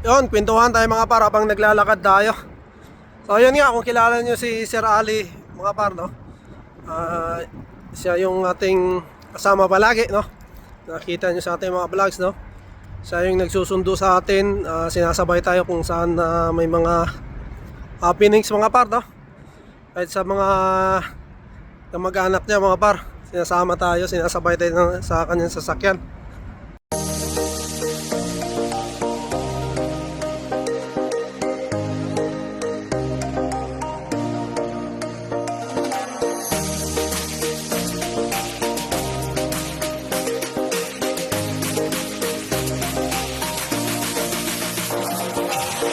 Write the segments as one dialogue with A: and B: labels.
A: Yun, kwentuhan tayo mga par habang naglalakad tayo. So yun nga, kung kilala nyo si Sir Ali mga par, no? Siya yung ating kasama palagi, no? Nakita nyo sa ating mga vlogs, no? Siya yung nagsusundo sa atin, sinasabay tayo kung saan may mga happenings mga par, no? Kahit sa mga kamag-anak niya mga par, sinasama tayo, sinasabay tayo sa kanyang sasakyan.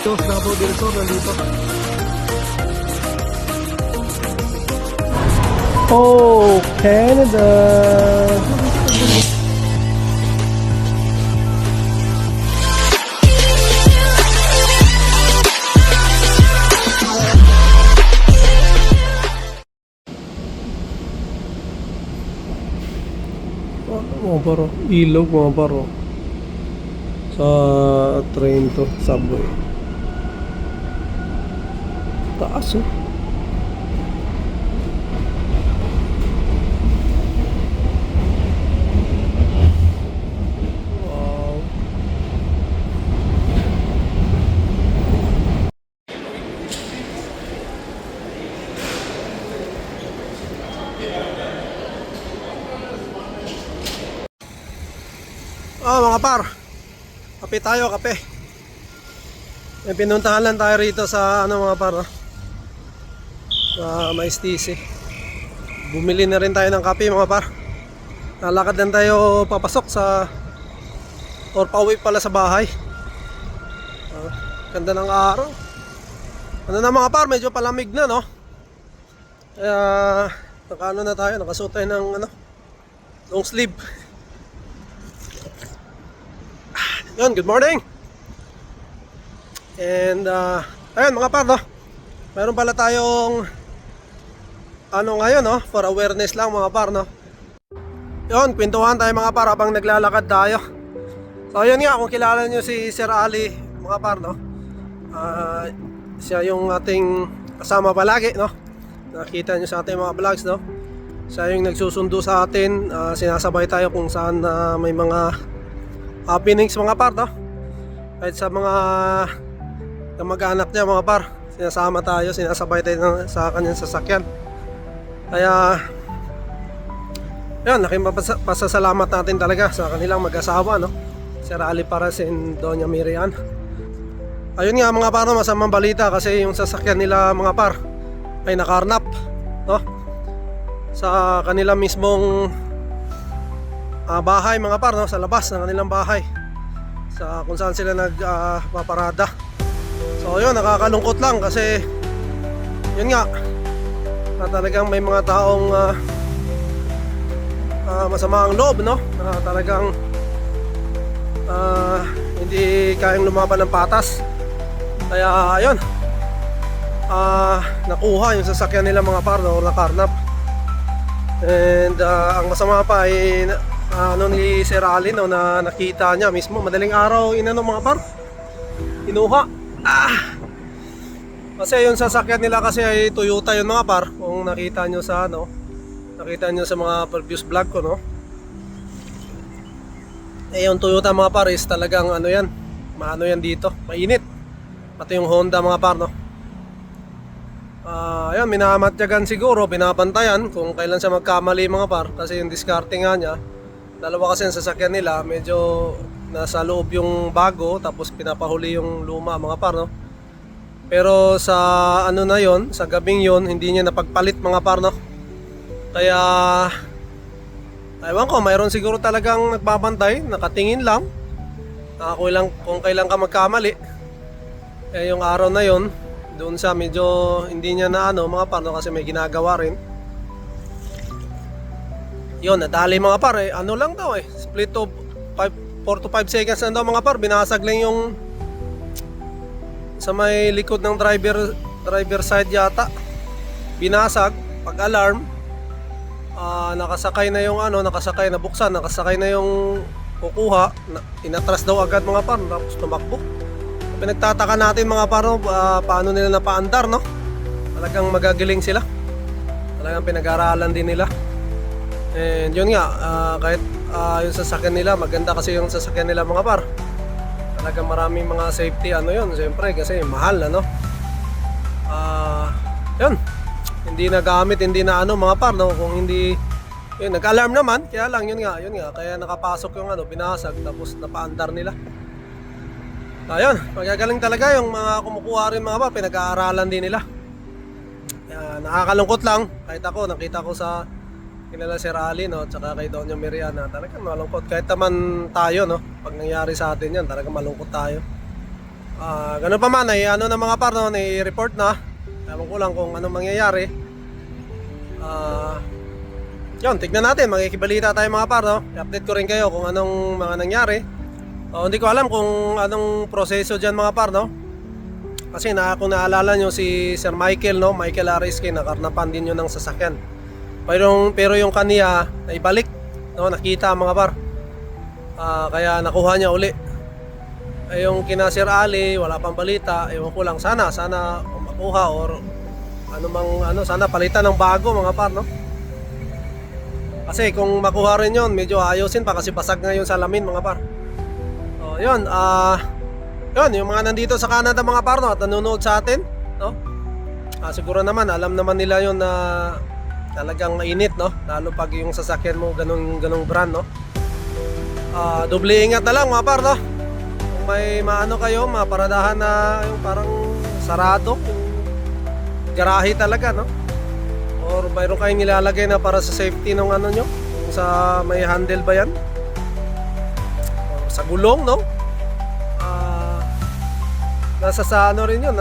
A: Ito, Davao del Sur, nandito. Oh, Canada! Mga paro, ilog mga paro. Sa train to, subway. Taas oh. Wow. Mga par, kape tayo, kape. May pinuntahan lang tayo rito sa mga par, no? Sa Maestisi. Bumili na rin tayo ng kape mga par. Nalakad lang tayo papasok sa or pauwi pala sa bahay. Ganda ng araw. Ano na mga par, medyo palamig na, no? Kaya nakaano na tayo, nakasuot tayo ng long sleeve. Yun, good morning. And ayun mga par, no? Meron pala tayong ngayon, no? For awareness lang mga par, no? Yun, kwentuhan tayo mga par habang naglalakad tayo. So yun nga, kung kilala nyo si Sir Ali mga par, no? Siya yung ating kasama palagi, no? Nakita nyo sa ating mga vlogs, no? Siya yung nagsusundo sa atin, sinasabay tayo kung saan may mga happenings mga par, no? Kahit sa mga kamag-anak niya mga par, sinasama tayo, sinasabay tayo sa kanyang sasakyan. Kaya yan, pasasalamat natin talaga sa kanilang mag-asawa, no? Sir Ali Paras and Doña Miriam. Ayun nga mga par, no? Masamang balita kasi yung sasakyan nila mga par ay nakarnap, no? Sa kanilang mismong bahay mga par, no? Sa labas ng kanilang bahay, sa kung saan sila nagpaparada. So yun, nakakalungkot lang kasi yun nga, talagang may mga taong masama ang loob, no? Talagang hindi kayang lumaban ng patas. Kaya ayun, nakuha yung sasakyan nila mga par, no? Nakarnap. And ang masama pa ay ni Sir Ali, no, na nakita niya mismo madaling araw mga par, kinuha. Kasi yung sasakyan nila kasi ay Toyota yun mga par. Kung nakita nyo sa nakita nyo sa mga previous vlog ko, no? Yung Toyota mga par is talagang yan, yan dito, mainit. Pati yung Honda mga par, no? Ayun, minamatyagan siguro, binabantayan kung kailan siya magkamali mga par. Kasi yung discarding nga niya, dalawa kasi yung sasakyan nila, medyo nasa loob yung bago, tapos pinapahuli yung luma mga par, no? Pero sa na yon, sa gabing yon, hindi niya napagpalit mga par, no? Kaya ewan ko, mayroon siguro talagang nagbabantay, nakatingin lang kung kailan ka magkamali. Yung araw na yon, doon sa medyo hindi niya na mga par, no? Kasi may ginagawa rin. Yun, nadali mga par, lang daw split of 4 to 5 seconds na daw mga par. Binasag lang yung sa may likod ng driver side yata, binasag. Pag alarm, nakasakay na yung nakasakay na buksan, nakasakay na yung kukuha, inatras daw agad mga par, tapos tumakbo. pinagtataka natin mga par, no, paano nila napaandar, no? Talagang magagaling sila. Talagang pinag-aralan din nila. And yun nga, kahit yung sasakyan nila, maganda kasi yung sasakyan nila mga par. Talagang maraming mga safety ano yun, siyempre kasi mahal, ano. Yun, hindi na gamit, hindi na ano mga par, no? Kung hindi, yun, nag-alarm naman, kaya lang yun nga, kaya nakapasok yung ano, binasag, tapos napaandar nila. Ayun, magagaling talaga yung mga kumukuha rin mga par, pinag-aaralan din nila. Nakakalungkot lang, kahit ako, nakita ko sa kilala si Rally, no, tsaka kay Doña Miriana, talagang malungkot. Kahit naman tayo, no, pag nangyari sa atin yan, talagang malungkot tayo. Ganun pa man, ano na mga par, no, i-report na. Ewan ko lang kung anong mangyayari. Yun, tignan natin, makikibalita tayo mga par, no. I-update ko rin kayo kung anong mga nangyari. Hindi ko alam kung anong proseso dyan mga par, no. Kasi kung naalala nyo si Sir Michael, no, Michael Ariske, nakarnapan din yun ng sasakyan. Pero yung kaniya naibalik, no, nakita mga par. Kaya nakuha niya uli. Yung kina Sir Ali, wala pang balita. Ewan ko lang, sana makuha or sana palitan ng bago mga par, no. Kasi kung makuha rin yun, medyo ayusin pa kasi basag nga yung salamin mga par. Yun, yung mga nandito sa Canada mga par, no, at nanonood sa atin, no. Siguro naman alam naman nila yun na talagang mainit, no, lalo pag yung sasakyan mo ganung brand, no. Doble ingat na lang mga par, no. Kung may maano kayo, maparadahan na yung parang sarado, yung garahe talaga, no, or mayroon kayong nilalagay na para sa safety ng ano nyo, kung sa may handle ba yan or sa gulong, no. Nasa sa ano rin yun,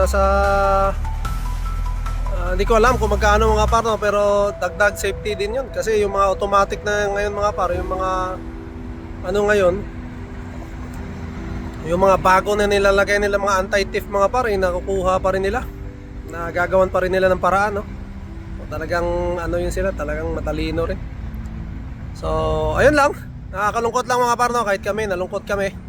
A: hindi ko alam kung magkano mga par, no, pero dagdag safety din yun kasi yung mga automatic na ngayon mga par, yung mga ano ngayon, yung mga bago na nilalagay nila mga anti-thief mga par, nakukuha pa rin nila, nagagawan pa rin nila ng paraan, no. Talagang ano yun sila, talagang matalino rin. So ayun lang, nakakalungkot lang mga par, no, kahit kami nalungkot kami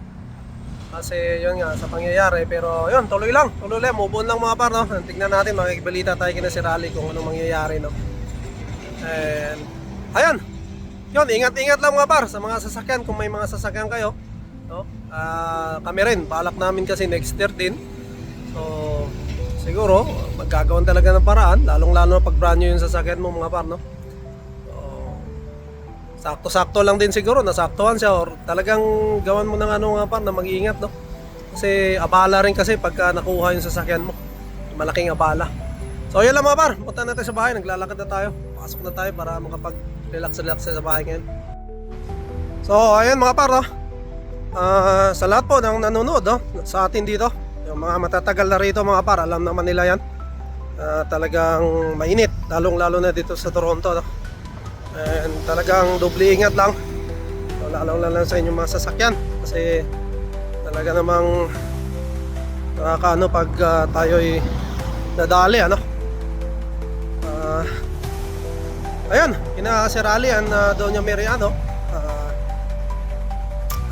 A: kasi yun nga sa pangyayari, pero yun, tuloy lang, move on lang mga par, no. Tignan natin, makikibalita tayo kina si Rally kung anong mangyayari, no. And ayun, yun, ingat lang mga par sa mga sasakyan, kung may mga sasakyan kayo, no. Kami rin, balak namin kasi next year din, so siguro magkagawan talaga ng paraan, lalong lalo na pag brand new yung sasakyan mo mga par, no. Sakto-sakto lang din siguro, nasaktuhan siya or talagang gawan mo ng ano nga par na mag-iingat, no. Kasi abala rin kasi pagka nakuha yung sasakyan mo, malaking abala. So yun lang mga par, punta natin sa bahay, naglalakad na tayo, pasok na tayo para makapag-relax sa bahay ngayon. So ayun mga par, no. Sa lahat po ng nanonood, no, sa atin dito, yung mga matatagal na rito mga par, alam naman nila yan, talagang mainit, lalong-lalo na dito sa Toronto, no. And talagang doble ingat lang, lalo sa inyong mga sasakyan kasi talaga namang nakakaano pag tayo'y nadali, ano. Ayun, kina Sir Rally and Doña Miriano,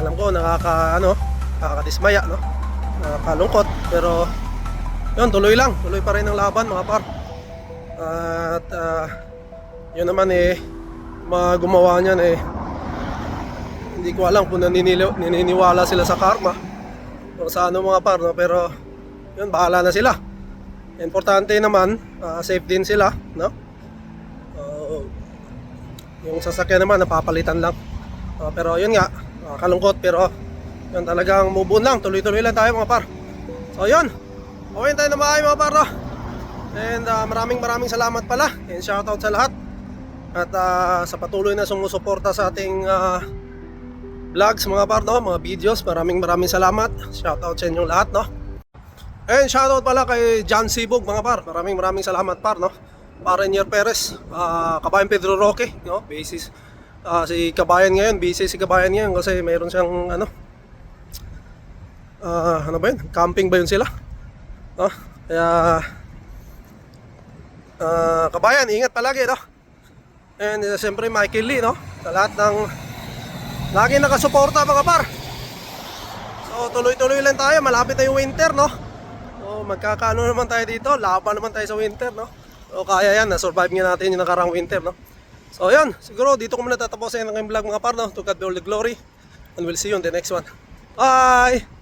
A: alam ko nakakadismaya, no, nakakalungkot, pero yun, tuloy pa rin ang laban mga par. At yun naman mga gumawa niyan hindi ko alam kung naniniwala sila sa karma o sa ano mga par, no? Pero yun, bahala na sila. Importante naman, safe din sila, no? Yung sasakyan naman napapalitan lang, pero yun nga, kalungkot, pero yun, talagang move on lang, tuloy lang tayo mga par. So yun, okay tayo na maayos mga par, no? And maraming salamat pala, and shoutout sa lahat. At sa patuloy na sumusuporta sa ating vlogs mga par, no, mga videos, maraming salamat. Shoutout sa inyong lahat, no. And shoutout pala kay John Sibog mga par, maraming salamat par, no. Parenier Perez, Kabayan Pedro Roque, no, basis si Kabayan ngayon, busy si Kabayan ngayon kasi mayroon siyang ano ba yun, camping ba yun sila, no? Kaya Kabayan, ingat palagi, no. And siyempre Michael Lee, no, sa lahat ng lagi nakasuporta mga par. So So tuloy-tuloy lang tayo, malapit na yung winter, no? So magkakaano naman tayo dito, laban naman tayo sa winter, no? So kaya yan, na-survive nga natin yung nakarang winter, no? So yun, siguro dito ko muna tatapusin ang aking vlog mga par, no? To God be all the glory, and we'll see you on the next one. Bye!